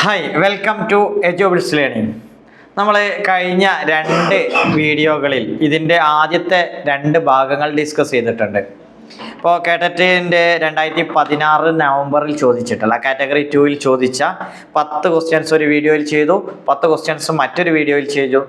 Hi welcome to Edubles learning. നമ്മൾ കഴിഞ്ഞ 2 വീഡിയോകളിൽ ഇതിൻ്റെ ആദ്യത്തെ 2 ഭാഗങ്ങൾ ഡിസ്കസ് ചെയ്തിട്ടുണ്ട്. ഇപ്പോൾ കേട്ടറ്റിൻ്റെ 2016 നവംബറിൽ ചോദിച്ചിട്ടുള്ള കാറ്റഗറി 2-ൽ ചോദിച്ച 10 ക്വസ്റ്റ്യൻസ് ഒരു വീഡിയോയിൽ ചെയ്തു, 10 ക്വസ്റ്റ്യൻസ് മറ്റൊരു വീഡിയോയിൽ ചെയ്തു.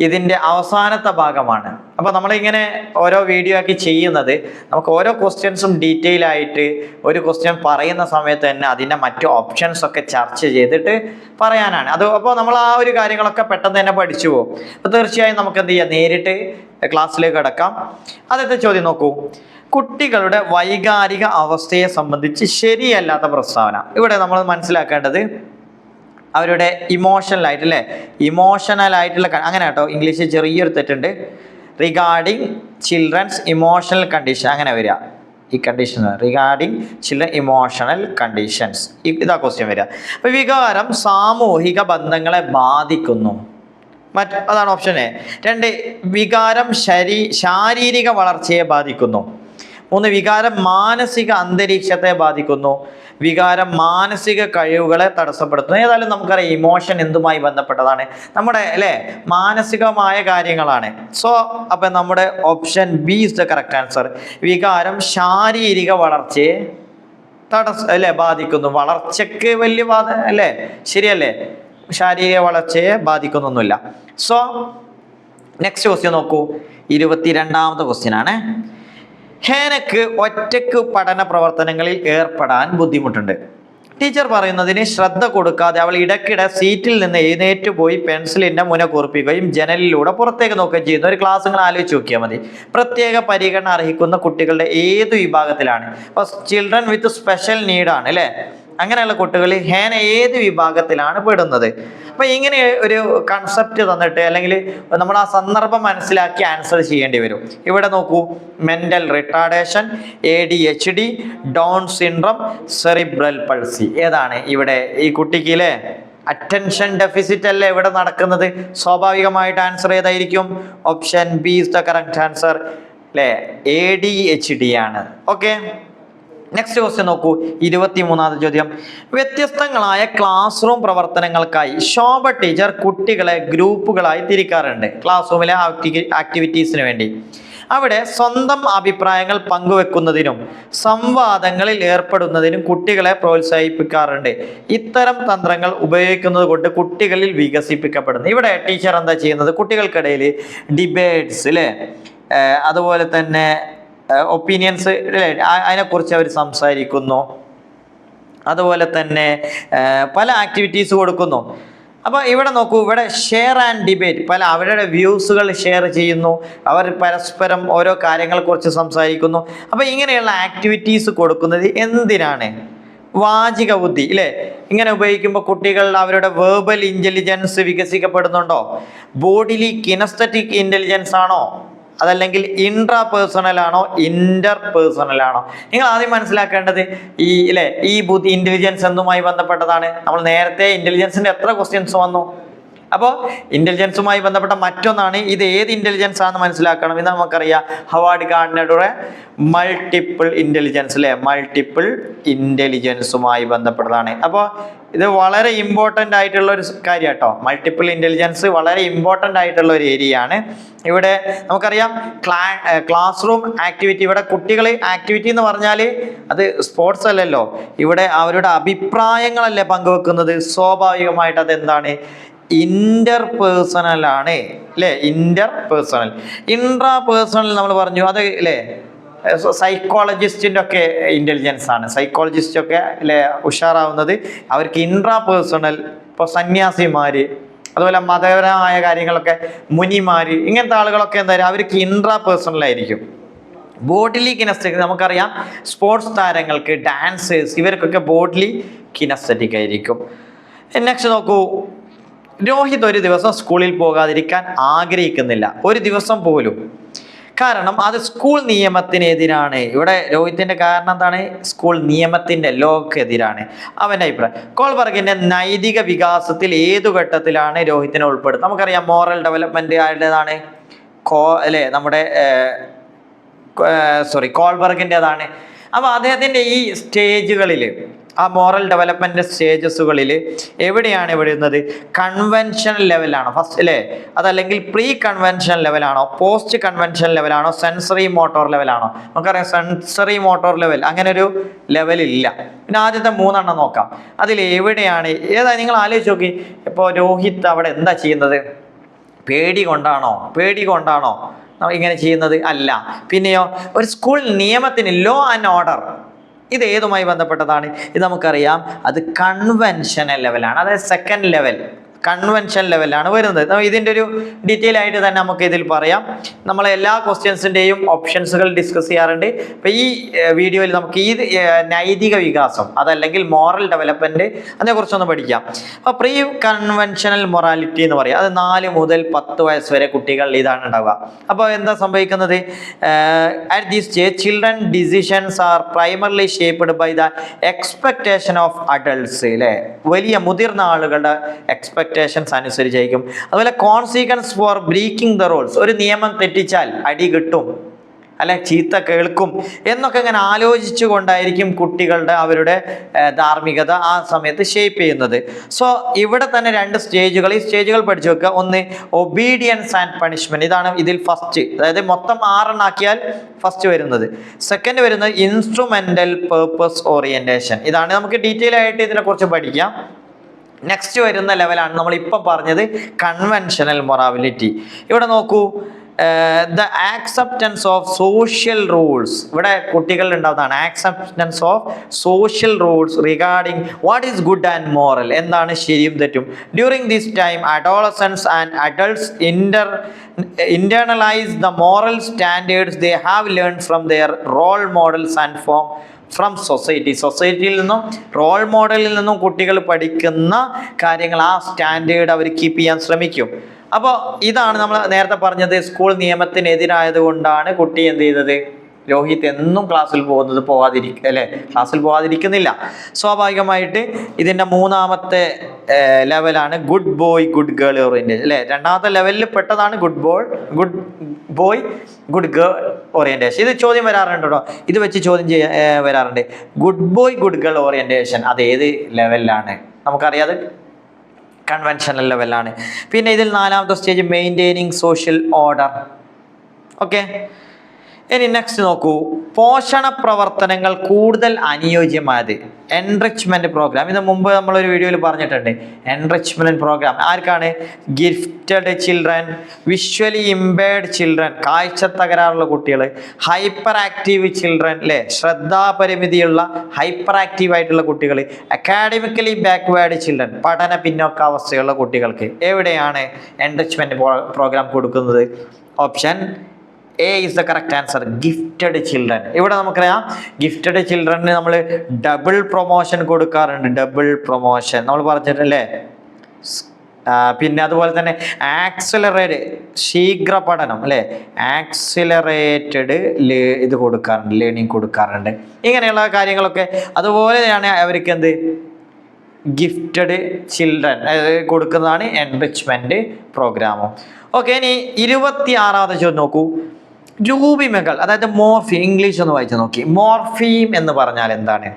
ഇതിൻ്റെ അവസാനത്തെ ഭാഗമാണ്. അപ്പോൾ നമ്മളിങ്ങനെ ഓരോ വീഡിയോ ആക്കി ചെയ്യുന്നത് നമുക്ക് ഓരോ ക്വസ്റ്റ്യൻസും ഡീറ്റെയിൽ ആയിട്ട് ഒരു ക്വസ്റ്റ്യൻ പറയുന്ന സമയത്ത് തന്നെ അതിൻ്റെ മറ്റു ഓപ്ഷൻസ് ഒക്കെ ചർച്ച ചെയ്തിട്ട് പറയാനാണ്. അപ്പോൾ നമ്മൾ ആ ഒരു കാര്യങ്ങളൊക്കെ പെട്ടെന്ന് തന്നെ പഠിച്ചു പോകും. അപ്പോൾ തീർച്ചയായും നമുക്ക് എന്ത് ചെയ്യാം, നേരിട്ട് ക്ലാസ്സിലേക്ക് കിടക്കാം. ആദ്യത്തെ ചോദ്യം നോക്കൂ. കുട്ടികളുടെ വൈകാരിക അവസ്ഥയെ സംബന്ധിച്ച് ശരിയല്ലാത്ത പ്രസ്താവന. ഇവിടെ നമ്മൾ മനസ്സിലാക്കേണ്ടത് അവരുടെ ഇമോഷണൽ ആയിട്ടുള്ള അങ്ങനെ കേട്ടോ, ഇംഗ്ലീഷിൽ ചെറിയൊരു തെറ്റുണ്ട്. റിഗാർഡിങ് ചിൽഡ്രൻസ് ഇമോഷണൽ കണ്ടീഷൻ അങ്ങനെ വരിക. ഈ condition regarding children emotional conditions, ഇതാ ക്വസ്റ്റ്യൻ വരിക. അപ്പോൾ വികാരം സാമൂഹിക ബന്ധങ്ങളെ ബാധിക്കുന്നു. അതാണ് ഓപ്ഷൻ എ. 2 വികാരം ശാരീരിക വളർച്ചയെ ബാധിക്കുന്നു. 3 വികാരം മാനസിക അന്തരീക്ഷത്തെ ബാധിക്കുന്നു. വികാരം മാനസിക കഴിവുകളെ തടസ്സപ്പെടുത്തുന്നു. ഏതായാലും നമുക്കറിയാം ഇമോഷൻ എന്തുമായി ബന്ധപ്പെട്ടതാണ്, നമ്മുടെ മാനസികമായ കാര്യങ്ങളാണ്. സോ അപ്പം നമ്മുടെ option B is the correct answer. വികാരം ശാരീരിക വളർച്ചയെ ബാധിക്കുന്നു. വളർച്ചയ്ക്ക് വലിയ ശരിയല്ലേ, ശാരീരിക വളർച്ചയെ ബാധിക്കുന്നൊന്നുമില്ല. സോ നെക്സ്റ്റ് ക്വസ്റ്റ്യൻ നോക്കൂ. 22ാമത്തെ ക്വസ്റ്റ്യൻ ആണ്. ഹേനക്ക് ഒറ്റയ്ക്ക് പഠന പ്രവർത്തനങ്ങളിൽ ഏർപ്പെടാൻ ബുദ്ധിമുട്ടുണ്ട്. ടീച്ചർ പറയുന്നതിന് ശ്രദ്ധ കൊടുക്കാതെ അവൾ ഇടയ്ക്കിടെ സീറ്റിൽ നിന്ന് എഴുന്നേറ്റ് പോയി പെൻസിലിൻ്റെ മുന കുറിപ്പിക്കുകയും ജനലിലൂടെ പുറത്തേക്ക് നോക്കുകയും ചെയ്യുന്ന ഒരു ക്ലാസ് നിങ്ങൾ ആലോചിച്ച് നോക്കിയാൽ മതി. പ്രത്യേക പരിഗണന അർഹിക്കുന്ന കുട്ടികളുടെ ഏത് വിഭാഗത്തിലാണ്? അപ്പോൾ ചിൽഡ്രൻ വിത്ത് സ്പെഷ്യൽ നീഡാണ് അല്ലേ. അങ്ങനെയുള്ള കുട്ടികൾ ഹേന ഏത് വിഭാഗത്തിലാണ് പെടുന്നത്? അപ്പം ഇങ്ങനെ ഒരു കൺസെപ്റ്റ് തന്നിട്ട് അല്ലെങ്കിൽ നമ്മൾ ആ സന്ദർഭം മനസ്സിലാക്കി ആൻസർ ചെയ്യേണ്ടി വരും. ഇവിടെ നോക്കൂ, mental retardation, ADHD, down syndrome, cerebral palsy. ഏതാണ് ഇവിടെ ഈ കുട്ടിക്ക് അറ്റൻഷൻ ഡെഫിസിറ്റ് അല്ലേ ഇവിടെ നടക്കുന്നത്? സ്വാഭാവികമായിട്ട് ആൻസർ ഏതായിരിക്കും? Option B is the correct answer ADHD ആണ്. ഓക്കെ, നെക്സ്റ്റ് ക്വസ്റ്റ്യൻ നോക്കൂ. 23ാമത്തെ ചോദ്യം. വ്യത്യസ്തങ്ങളായ ക്ലാസ് റൂം പ്രവർത്തനങ്ങൾക്കായി ശോഭ ടീച്ചർ കുട്ടികളെ ഗ്രൂപ്പുകളായി തിരിക്കാറുണ്ട് ക്ലാസ് റൂമിലെ ആക്ടിവിറ്റീസിന് വേണ്ടി. അവിടെ സ്വന്തം അഭിപ്രായങ്ങൾ പങ്കുവെക്കുന്നതിനും സംവാദങ്ങളിൽ ഏർപ്പെടുന്നതിനും കുട്ടികളെ പ്രോത്സാഹിപ്പിക്കാറുണ്ട്. ഇത്തരം തന്ത്രങ്ങൾ ഉപയോഗിക്കുന്നത് കൊണ്ട് കുട്ടികളിൽ വികസിപ്പിക്കപ്പെടുന്നു. ഇവിടെ ടീച്ചർ എന്താ ചെയ്യുന്നത്? കുട്ടികൾക്കിടയിൽ ഡിബേറ്റ്സ് അതുപോലെ തന്നെ ഒപ്പീനിയൻസ് അതിനെക്കുറിച്ച് അവർ സംസാരിക്കുന്നു. അതുപോലെ തന്നെ പല ആക്ടിവിറ്റീസ് കൊടുക്കുന്നു. അപ്പോൾ ഇവിടെ നോക്കൂ, ഇവിടെ ഷെയർ ആൻഡ് ഡിബേറ്റ്, അവരുടെ വ്യൂസുകൾ ഷെയർ ചെയ്യുന്നു. അവർ പരസ്പരം ഓരോ കാര്യങ്ങളെക്കുറിച്ച് സംസാരിക്കുന്നു. അപ്പോൾ ഇങ്ങനെയുള്ള ആക്ടിവിറ്റീസ് കൊടുക്കുന്നത് എന്തിനാണ്? വാചിക ബുദ്ധി ഇങ്ങനെ ഉപയോഗിക്കുമ്പോൾ കുട്ടികൾ അവരുടെ വേർബൽ ഇൻ്റലിജൻസ് വികസിക്കപ്പെടുന്നുണ്ടോ? ബോഡിലി കിനസ്തറ്റിക് ഇൻ്റലിജൻസ് ആണോ, അതല്ലെങ്കിൽ ഇൻട്രാ പേഴ്സണൽ ആണോ, ഇന്റർ പേഴ്സണൽ ആണോ? നിങ്ങൾ ആദ്യം മനസ്സിലാക്കേണ്ടത് ഈ ബുദ്ധി ഇന്റലിജൻസ് എന്തുമായി ബന്ധപ്പെട്ടതാണ്? നമ്മൾ നേരത്തെ ഇന്റലിജൻസിന്റെ എത്ര ക്വസ്റ്റ്യൻസ് വന്നു? അപ്പോൾ ഇന്റലിജൻസുമായി ബന്ധപ്പെട്ട മറ്റൊന്നാണ്. ഇത് ഏത് ഇന്റലിജൻസ് ആണെന്ന് മനസ്സിലാക്കണം. ഇത് നമുക്കറിയാം ഹവാർഡ് ഗാർഡനറുടെ മൾട്ടിപ്പിൾ ഇന്റലിജൻസ് മൾട്ടിപ്പിൾ ഇന്റലിജൻസുമായി ബന്ധപ്പെട്ടതാണ്. അപ്പോൾ ഇത് വളരെ ഇമ്പോർട്ടൻ്റ് ആയിട്ടുള്ള ഒരു കാര്യം കേട്ടോ. മൾട്ടിപ്പിൾ ഇന്റലിജൻസ് വളരെ ഇമ്പോർട്ടൻ്റ് ആയിട്ടുള്ള ഒരു ഏരിയ ആണ്. ഇവിടെ നമുക്കറിയാം ക്ലാസ് റൂം ആക്ടിവിറ്റി. ഇവിടെ കുട്ടികൾ ആക്ടിവിറ്റി എന്ന് പറഞ്ഞാൽ അത് സ്പോർട്സ് അല്ലല്ലോ. ഇവിടെ അവരുടെ അഭിപ്രായങ്ങളല്ലേ പങ്കുവെക്കുന്നത്. സ്വാഭാവികമായിട്ട് അതെന്താണ്? ഇന്റർ പേഴ്സണൽ ആണ് ഇന്റർ പേഴ്സണൽ. ഇൻട്രാ പേഴ്സണൽ നമ്മൾ പറഞ്ഞു അത് സൈക്കോളജിസ്റ്റിൻ്റെ ഒക്കെ ഇൻ്റലിജൻസ് ആണ്. സൈക്കോളജിസ്റ്റ് ഒക്കെ ഉഷാറാവുന്നത് അവർക്ക് ഇൻട്രാ പേഴ്സണൽ. ഇപ്പോൾ സന്യാസിമാർ, അതുപോലെ മതപരമായ കാര്യങ്ങളൊക്കെ മുനിമാർ, ഇങ്ങനത്തെ ആളുകളൊക്കെ എന്തായാലും അവർക്ക് ഇൻട്രാ പേഴ്സണൽ ആയിരിക്കും. ബോഡിലി കിനസ്തെറ്റിക് നമുക്കറിയാം, സ്പോർട്സ് താരങ്ങൾക്ക്, ഡാൻസേഴ്സ്, ഇവർക്കൊക്കെ ബോഡിലി കിനസ്തെറ്റിക് ആയിരിക്കും. നെക്സ്റ്റ് നോക്കൂ. രോഹിത് ഒരു ദിവസം സ്കൂളിൽ പോകാതിരിക്കാൻ ആഗ്രഹിക്കുന്നില്ല, ഒരു ദിവസം പോലും. കാരണം അത് സ്കൂൾ നിയമത്തിനെതിരാണ്. ഇവിടെ രോഹിത്തിന്റെ കാരണം എന്താണ്? സ്കൂൾ നിയമത്തിന്റെ ലോക്കെതിരാണ്. അവന്റെ അഭിപ്രായം. കോൾബർഗിന്റെ നൈതിക വികാസത്തിൽ ഏതു ഘട്ടത്തിലാണ് രോഹിത്തിനെ ഉൾപ്പെടുത്തുന്നത്? നമുക്കറിയാം മോറൽ ഡെവലപ്മെന്റ് ആരുടേതാണ്? നമ്മുടെ കോൾബർഗിൻ്റെതാണ്. അപ്പോൾ അദ്ദേഹത്തിൻ്റെ ഈ സ്റ്റേജുകളിൽ ആ മോറൽ ഡെവലപ്മെന്റ് സ്റ്റേജസുകളിൽ എവിടെയാണ് വരുന്നത്? കൺവെൻഷണൽ ലെവലാണോ ഫസ്റ്റ് അല്ലേ, അതല്ലെങ്കിൽ പ്രീ കൺവെൻഷണൽ ലെവലാണോ, പോസ്റ്റ് കൺവെൻഷണൽ ലെവലാണോ, സെൻസറി മോട്ടോർ ലെവലാണോ? നമുക്കറിയാം സെൻസറി മോട്ടോർ ലെവൽ അങ്ങനെ ഒരു ലെവലില്ല. പിന്നെ ആദ്യത്തെ 3 എണ്ണം നോക്കാം. അതിൽ എവിടെയാണ് ഏതാ നിങ്ങൾ ആലോചിച്ച് നോക്കി. ഇപ്പോൾ രോഹിത് അവിടെ എന്താ ചെയ്യുന്നത്? പേടി കൊണ്ടാണോ ഇങ്ങനെ ചെയ്യുന്നത്? അല്ല. പിന്നെയോ ഒരു സ്കൂൾ നിയമത്തിന് ലോ ആൻഡ് ഓർഡർ, ഇത് ഏതുമായി ബന്ധപ്പെട്ടതാണ്? ഇത് നമുക്കറിയാം, അത് കൺവെൻഷണൽ ലെവലാണ്. അതായത് സെക്കൻഡ് ലെവൽ കൺവെൻഷൻ ലെവലാണ് വരുന്നത്. ഇതിൻ്റെ ഒരു ഡീറ്റെയിൽ ആയിട്ട് തന്നെ നമുക്ക് ഇതിൽ പറയാം. നമ്മൾ എല്ലാ ക്വസ്റ്റ്യൻസിൻ്റെയും ഓപ്ഷൻസുകൾ ഡിസ്കസ് ചെയ്യാറുണ്ട്. അപ്പോൾ ഈ വീഡിയോയിൽ നമുക്ക് ഈ നൈതിക വികാസം അതല്ലെങ്കിൽ മോറൽ ഡെവലപ്മെൻറ്റ് അതിനെക്കുറിച്ചൊന്ന് പഠിക്കാം. അപ്പോൾ പ്രീ കൺവെൻഷണൽ മൊറാലിറ്റി എന്ന് പറയും. അത് 4 മുതൽ 10 വയസ്സ് വരെ കുട്ടികൾ ഇതാണ് ഉണ്ടാവുക. അപ്പോൾ എന്താ സംഭവിക്കുന്നത്? At this stage children decisions are primarily shaped by the expectation of adults. അല്ലേ, വലിയ മുതിർന്ന ആളുകളുടെ എക്സ്പെക്ടേഷൻസ് അനുസരിച്ചായിരിക്കും. അതുപോലെ consequence for breaking the rules, ഒരു നിയമം തെറ്റിച്ചാൽ അടി കിട്ടും അല്ലെ, ചീത്ത കേൾക്കും എന്നൊക്കെ ഇങ്ങനെ ആലോചിച്ചു കൊണ്ടായിരിക്കും കുട്ടികളുടെ അവരുടെ ധാർമ്മികത ആ സമയത്ത് ഷേപ്പ് ചെയ്യുന്നത്. സോ ഇവിടെ തന്നെ 2 സ്റ്റേജുകൾ, ഈ സ്റ്റേജുകൾ പഠിച്ചു വെക്കുക. ഒന്ന് ഒബീഡിയൻസ് ആൻഡ് പണിഷ്മെന്റ്, ഇതാണ് ഇതിൽ ഫസ്റ്റ്. അതായത് മൊത്തം 6 എണ്ണാക്കിയാൽ ഫസ്റ്റ് വരുന്നത്. സെക്കൻഡ് വരുന്നത് ഇൻസ്ട്രുമെന്റൽ പേർപ്പസ് ഓറിയന്റേഷൻ, ഇതാണ് നമുക്ക് ഡീറ്റെയിൽ ആയിട്ട് ഇതിനെക്കുറിച്ച് പഠിക്കാം. നെക്സ്റ്റ് വരുന്ന ലെവലാണ് നമ്മൾ ഇപ്പം പറഞ്ഞത് കൺവെൻഷണൽ മൊറാലിറ്റി. ഇവിടെ നോക്കൂ, the acceptance of social rules, ഇവിടെ കുട്ടികളിൽ ഉണ്ടാവുന്നതാണ് acceptance of social rules regarding what is good and moral, എന്താണ് ശരിയും തെറ്റും. During this time adolescence and adults internalize the moral standards they have learned from their role models and from സൊസൈറ്റിയിൽ നിന്നും role മോഡലിൽ നിന്നും കുട്ടികൾ പഠിക്കുന്ന കാര്യങ്ങൾ, ആ സ്റ്റാൻഡേർഡ് അവർ കീപ്പ് ചെയ്യാൻ ശ്രമിക്കും. അപ്പോൾ ഇതാണ് നമ്മൾ നേരത്തെ പറഞ്ഞത്, സ്കൂൾ നിയമത്തിനെതിരായത് കൊണ്ടാണ് കുട്ടി എന്ത് ചെയ്തത്? രോഹിത് എന്നും ക്ലാസ്സിൽ ക്ലാസ്സിൽ പോകാതിരിക്കുന്നില്ല. സ്വാഭാവികമായിട്ട് ഇതിൻ്റെ 3ാമത്തെ ലെവലാണ് good boy good girl orientation അല്ലേ. 2ാമത്തെ ലെവലിൽ പെട്ടതാണ് good boy good girl orientation. ഇത് ചോദ്യം വരാറുണ്ട് കേട്ടോ, ഇത് വെച്ച് ചോദ്യം വരാറുണ്ട്. Good boy good girl orientation അത് ഏത് ലെവലിലാണ്? നമുക്കറിയാം, അത് കൺവെൻഷണൽ ലെവലാണ്. പിന്നെ ഇതിൽ 4ാമത്തെ stage maintaining social order. Okay, ഇനി നെക്സ്റ്റ് നോക്കൂ, പോഷണ പ്രവർത്തനങ്ങൾ കൂടുതൽ അനുയോജ്യമായത് എൻറിച്ച്മെന്റ് പ്രോഗ്രാം. ഇത് മുമ്പ് നമ്മളൊരു വീഡിയോയിൽ പറഞ്ഞിട്ടുണ്ട്. എൻറിച്ച്മെന്റ് പ്രോഗ്രാം ആർക്കാണ്? Gifted children, visually impaired children, കാഴ്ച തകരാറുള്ള കുട്ടികൾ, ഹൈപ്പർ ആക്റ്റീവ് ചിൽഡ്രൻ അല്ലേ, ശ്രദ്ധാപരിമിതിയുള്ള ഹൈപ്പർ ആക്റ്റീവ് ആയിട്ടുള്ള കുട്ടികൾ, അക്കാഡമിക്കലി ബാക്ക്വേർഡ് ചിൽഡ്രൻ, പഠന പിന്നോക്കാവസ്ഥയുള്ള കുട്ടികൾക്ക് എവിടെയാണ് എൻറിച്ച്മെന്റ് പ്രോഗ്രാം കൊടുക്കുന്നത്? Option A is the correct answer, gifted children. ഇവിടെ നമുക്കറിയാം, ഗിഫ്റ്റഡ് ചിൽഡ്രന് നമ്മൾ ഡബിൾ പ്രൊമോഷൻ കൊടുക്കാറുണ്ട്. ഡബിൾ പ്രൊമോഷൻ നമ്മൾ പറഞ്ഞിട്ടല്ലേ. പിന്നെ അതുപോലെ തന്നെ ആക്സിലറേറ്റ്, ശീഘ്ര പഠനം അല്ലേ, ആക്സിലറേറ്റഡ് ഇത് കൊടുക്കാറുണ്ട്, ലേണിംഗ് കൊടുക്കാറുണ്ട്. ഇങ്ങനെയുള്ള കാര്യങ്ങളൊക്കെ അതുപോലെയാണ് അവർക്ക് എന്ത് ഗിഫ്റ്റഡ് ചിൽഡ്രൻ കൊടുക്കുന്നതാണ് എൻറിച്ച്മെന്റ് പ്രോഗ്രാമും. ഓക്കെ, ഇനി 26ാമത്തെ ചോദ്യം നോക്കൂ. രൂപിമകൾ, അതായത് മോർഫീം, ഇംഗ്ലീഷ് ഒന്ന് വായിച്ചു നോക്കി. മോർഫീം എന്ന് പറഞ്ഞാൽ എന്താണ്?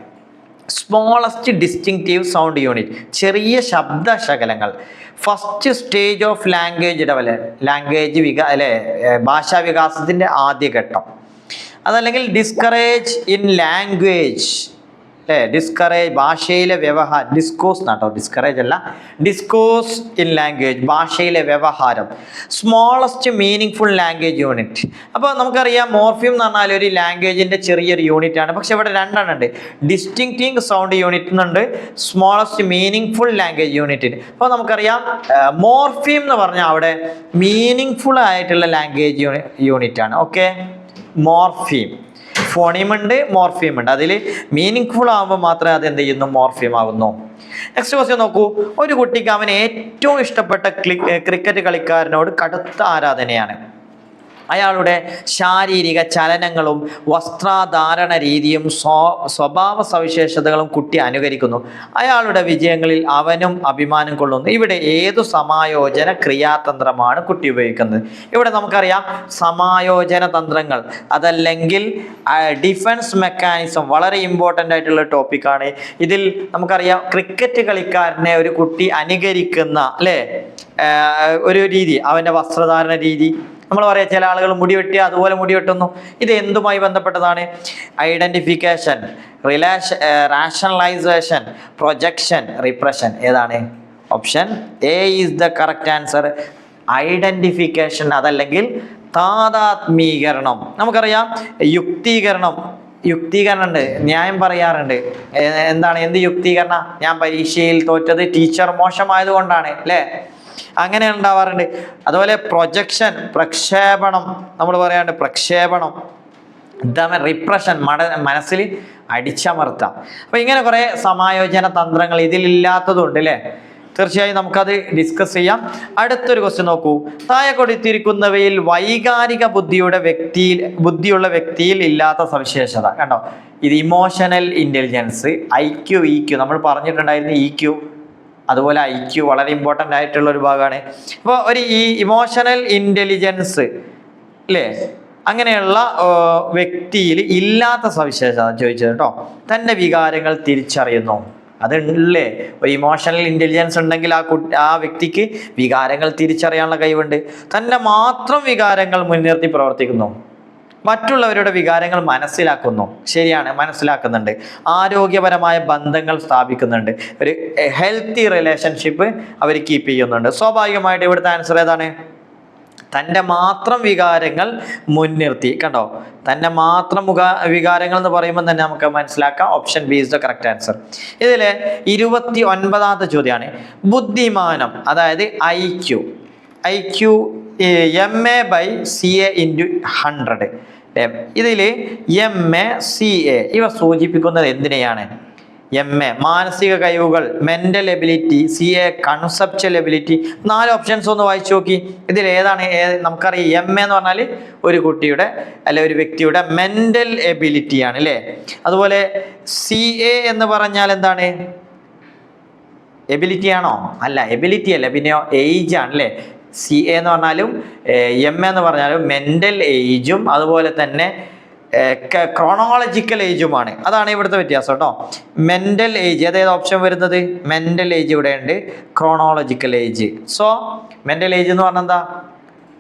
സ്മോളസ്റ്റ് ഡിസ്റ്റിങ്റ്റീവ് സൗണ്ട് യൂണിറ്റ്, ചെറിയ ശബ്ദശകലങ്ങൾ. ഫസ്റ്റ് സ്റ്റേജ് ഓഫ് ലാംഗ്വേജ് ഭാഷാ വികാസത്തിൻ്റെ ആദ്യഘട്ടം. അതല്ലെങ്കിൽ ഡിസ്കറേജ് ഇൻ ലാംഗ്വേജ് ഡിസ്കറേജ്, ഭാഷയിലെ വ്യവഹാരം. ഡിസ്കോസ് എന്നാട്ടോ, ഡിസ്കറേജ് അല്ല, ഡിസ്കോസ് ഇൻ ലാംഗ്വേജ്, ഭാഷയിലെ വ്യവഹാരം. Smallest meaning full language unit. അപ്പോൾ നമുക്കറിയാം, മോർഫിയം എന്ന് പറഞ്ഞാൽ ഒരു ലാംഗ്വേജിൻ്റെ ചെറിയൊരു യൂണിറ്റ് ആണ്. പക്ഷെ ഇവിടെ 2 എണ്ണം ഉണ്ട്. ഡിസ്റ്റിങ്ക്റ്റിംഗ് സൗണ്ട് യൂണിറ്റ് എന്നുണ്ട്, smallest meaning full language unit. അപ്പോൾ നമുക്കറിയാം, മോർഫിയം എന്ന് പറഞ്ഞാൽ അവിടെ മീനിങ് ഫുൾ ആയിട്ടുള്ള ലാംഗ്വേജ് യൂണിറ്റ് ആണ്. Okay, morpheme. ഫോണീം ഉണ്ട്, മോർഫീം ഉണ്ട്. അതിൽ മീനിങ് ഫുൾ ആകുമ്പോൾ മാത്രമേ അത് എന്ത് ചെയ്യുന്നു? മോർഫീം ആകുന്നു. നെക്സ്റ്റ് ക്വസ്റ്റ്യൻ നോക്കൂ. ഒരു കുട്ടിക്ക് അവന് ഏറ്റവും ഇഷ്ടപ്പെട്ട ക്രിക്കറ്റ് കളിക്കാരനോട് കടുത്ത ആരാധനയാണ്. അയാളുടെ ശാരീരിക ചലനങ്ങളും വസ്ത്രധാരണ രീതിയും സ്വഭാവ സവിശേഷതകളും കുട്ടി അനുകരിക്കുന്നു. അയാളുടെ വിജയങ്ങളിൽ അവനും അഭിമാനം കൊള്ളുന്നു. ഇവിടെ ഏതു സമായോജന ക്രിയാതന്ത്രമാണ് കുട്ടി ഉപയോഗിക്കുന്നത്? ഇവിടെ നമുക്കറിയാം സമായോജന തന്ത്രങ്ങൾ, അതല്ലെങ്കിൽ ഡിഫൻസ് മെക്കാനിസം, വളരെ ഇമ്പോർട്ടൻ്റ് ആയിട്ടുള്ള ടോപ്പിക്കാണ്. ഇതിൽ നമുക്കറിയാം ക്രിക്കറ്റ് കളിക്കാരനെ ഒരു കുട്ടി അനുകരിക്കുന്ന അല്ലേ ഒരു രീതി, അവൻ്റെ വസ്ത്രധാരണ രീതി. നമ്മൾ പറയാം ചില ആളുകൾ മുടി വെട്ടിയ അതുപോലെ മുടി വെട്ടുന്നു. ഇത് എന്തുമായി ബന്ധപ്പെട്ടതാണ്? Identification, rationalization, projection, repression. ഏതാണ്? Option A is the correct answer. Identification, അതല്ലെങ്കിൽ താദാത്മീകരണം. നമുക്കറിയാം യുക്തീകരണം ഉണ്ട്, ന്യായം പറയാറുണ്ട്. എന്ത് യുക്തീകരണ? ഞാൻ പരീക്ഷയിൽ തോറ്റത് ടീച്ചർ മോശമായതുകൊണ്ടാണ് അല്ലേ, അങ്ങനെ ഉണ്ടാവാറുണ്ട്. അതുപോലെ പ്രൊജക്ഷൻ, പ്രക്ഷേപണം, നമ്മൾ പറയാറുണ്ട് പ്രക്ഷേപണം. റിപ്രഷൻ, മനസ്സിൽ അടിച്ചമർത്താം. അപ്പൊ ഇങ്ങനെ കുറെ സമായോജന തന്ത്രങ്ങൾ ഇതിലില്ലാത്തതുണ്ട് അല്ലേ. തീർച്ചയായും നമുക്കത് ഡിസ്കസ് ചെയ്യാം. അടുത്തൊരു ക്വസ്റ്റ്യൻ നോക്കൂ. താഴെ കൊടുത്തിരിക്കുന്നവയിൽ വൈകാരിക ബുദ്ധിയുള്ള വ്യക്തിയിൽ ഇല്ലാത്ത സവിശേഷത. കണ്ടോ, ഇത് ഇമോഷണൽ ഇന്റലിജൻസ്, IQ, EQ. നമ്മൾ പറഞ്ഞിട്ടുണ്ടായിരുന്നു EQ, അതുപോലെ IQ വളരെ ഇമ്പോർട്ടൻ്റ് ആയിട്ടുള്ള ഒരു ഭാഗമാണ്. അപ്പോൾ ഈ ഇമോഷണൽ ഇന്റലിജൻസ് അല്ലേ, അങ്ങനെയുള്ള വ്യക്തിയിൽ ഇല്ലാത്ത സവിശേഷത ചോദിച്ചത് കേട്ടോ. തൻ്റെ വികാരങ്ങൾ തിരിച്ചറിയുന്നു. അതുണ്ടല്ലേ, ഒരു ഇമോഷണൽ ഇന്റലിജൻസ് ഉണ്ടെങ്കിൽ ആ വ്യക്തിക്ക് വികാരങ്ങൾ തിരിച്ചറിയാനുള്ള കഴിവുണ്ട്. തൻ്റെ മാത്രം വികാരങ്ങൾ മുൻനിർത്തി പ്രവർത്തിക്കുന്നു. മറ്റുള്ളവരുടെ വികാരങ്ങൾ മനസ്സിലാക്കുന്നു. ശരിയാണ്, മനസ്സിലാക്കുന്നുണ്ട്. ആരോഗ്യപരമായ ബന്ധങ്ങൾ സ്ഥാപിക്കുന്നുണ്ട്. ഒരു ഹെൽത്തി റിലേഷൻഷിപ്പ് അവർ കീപ്പ് ചെയ്യുന്നുണ്ട്. സ്വാഭാവികമായിട്ട് ഇവിടുത്തെ ആൻസർ ഏതാണ്? തൻ്റെ മാത്രം വികാരങ്ങൾ മുൻനിർത്തി. കണ്ടോ, തൻ്റെ മാത്രം വികാരങ്ങൾ എന്ന് പറയുമ്പോൾ തന്നെ നമുക്ക് മനസ്സിലാക്കാം option B is the correct answer. ഇതിലെ 29ാമത്തെ ചോദ്യമാണ് ബുദ്ധിമാനം, അതായത് IQ MA/CA × 100. ഇതിൽ MA, CA ഇവ സൂചിപ്പിക്കുന്നത് എന്തിനെയാണ്? MA മാനസിക കഴിവുകൾ, mental ability, CA conceptual ability. 4 options ഒന്ന് വായിച്ചു നോക്കി. ഇതിൽ ഏതാണ്? നമുക്കറിയാം MA എന്ന് പറഞ്ഞാൽ ഒരു കുട്ടിയുടെ അല്ലെ ഒരു വ്യക്തിയുടെ മെന്റൽ എബിലിറ്റി ആണ് അല്ലേ. അതുപോലെ CA എന്ന് പറഞ്ഞാൽ എന്താണ്? എബിലിറ്റി ആണോ? അല്ല, എബിലിറ്റി അല്ല, പിന്നെയോ ഏജ് ആണ് അല്ലേ. CA എന്ന് പറഞ്ഞാലും MA എന്ന് പറഞ്ഞാലും മെന്റൽ ഏജും അതുപോലെ തന്നെ ക്രോണോളജിക്കൽ ഏജുമാണ്. അതാണ് ഇവിടുത്തെ വ്യത്യാസം കേട്ടോ. മെന്റൽ ഏജ്, അതായത് ഓപ്ഷൻ വരുന്നത് മെന്റൽ ഏജ് ഇവിടെ ഉണ്ട്, chronological age. So mental age എന്ന് പറഞ്ഞാൽ എന്താ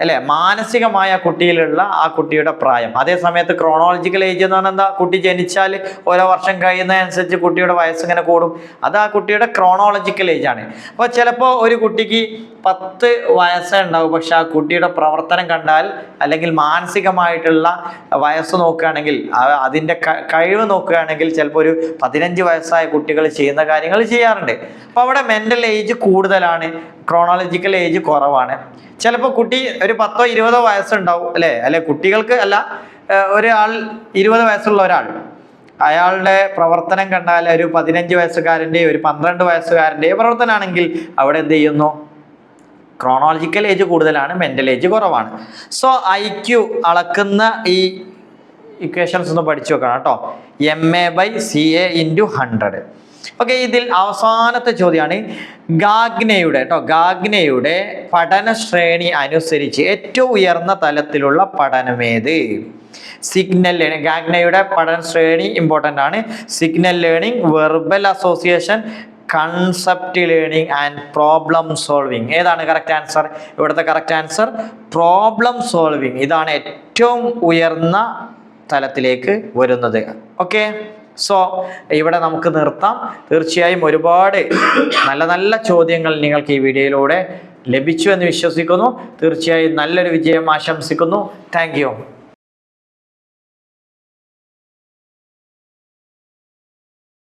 അല്ലെ, മാനസികമായ കുട്ടിയിലുള്ള ആ കുട്ടിയുടെ പ്രായം. അതേ സമയത്ത് ക്രോണോളജിക്കൽ ഏജ് എന്ന് പറഞ്ഞാൽ എന്താ? കുട്ടി ജനിച്ചാൽ ഓരോ വർഷം കഴിയുന്നതനുസരിച്ച് കുട്ടിയുടെ വയസ്സ് ഇങ്ങനെ കൂടും. അത് ആ കുട്ടിയുടെ ക്രോണോളജിക്കൽ ഏജ് ആണ്. അപ്പോൾ ചിലപ്പോൾ ഒരു കുട്ടിക്ക് 10 വയസ്സേ ഉണ്ടാവും, പക്ഷെ ആ കുട്ടിയുടെ പ്രവർത്തനം കണ്ടാൽ അല്ലെങ്കിൽ മാനസികമായിട്ടുള്ള വയസ്സ് നോക്കുകയാണെങ്കിൽ, അതിൻ്റെ കഴിവ് നോക്കുകയാണെങ്കിൽ ചിലപ്പോൾ ഒരു 15 വയസ്സായ കുട്ടികൾ ചെയ്യുന്ന കാര്യങ്ങൾ ചെയ്യാറുണ്ട്. അപ്പോൾ അവിടെ മെന്റൽ ഏജ് കൂടുതലാണ്, ക്രോണോളജിക്കൽ ഏജ് കുറവാണ്. ചിലപ്പോൾ കുട്ടി ഒരു 10 or 20 വയസ്സുണ്ടാവും അല്ലെ കുട്ടികൾക്ക് അല്ല, ഒരാൾ 20 വയസ്സുള്ള ഒരാൾ, അയാളുടെ പ്രവർത്തനം കണ്ടാൽ ഒരു 15 വയസ്സുകാരൻ്റെയോ ഒരു 12 വയസ്സുകാരൻ്റെയോ പ്രവർത്തനമാണെങ്കിൽ അവിടെ എന്ത് ചെയ്യുന്നു? ക്രോണോളജിക്കൽ ഏജ് കൂടുതലാണ്, മെന്റൽ ഏജ് കുറവാണ്. സോ IQ അളക്കുന്ന ഈ ഇക്വേഷൻസ് ഒന്ന് പഠിച്ചു വെക്കണം കേട്ടോ. MA/CA × 100. ഓക്കെ, ഇതിൽ അവസാനത്തെ ചോദ്യമാണ് ഗാഗ്നയുടെ പഠന ശ്രേണി അനുസരിച്ച് ഏറ്റവും ഉയർന്ന തലത്തിലുള്ള പഠനമേത്? Signal learning. ഗാഗ്നയുടെ പഠന ശ്രേണി ഇമ്പോർട്ടൻ്റ് ആണ്. Signal learning, verbal association, concept learning and problem solving. ഏതാണ് കറക്റ്റ് ആൻസർ? ഇവിടുത്തെ കറക്റ്റ് ആൻസർ പ്രോബ്ലം സോൾവിങ്. ഇതാണ് ഏറ്റവും ഉയർന്ന തലത്തിലേക്ക് വരുന്നത്. ഓക്കെ, സോ ഇവിടെ നമുക്ക് നിർത്താം. തീർച്ചയായും ഒരുപാട് നല്ല ചോദ്യങ്ങൾ നിങ്ങൾക്ക് ഈ വീഡിയോയിലൂടെ ലഭിച്ചു എന്ന് വിശ്വസിക്കുന്നു. തീർച്ചയായും നല്ലൊരു വിജയം ആശംസിക്കുന്നു. Thank you.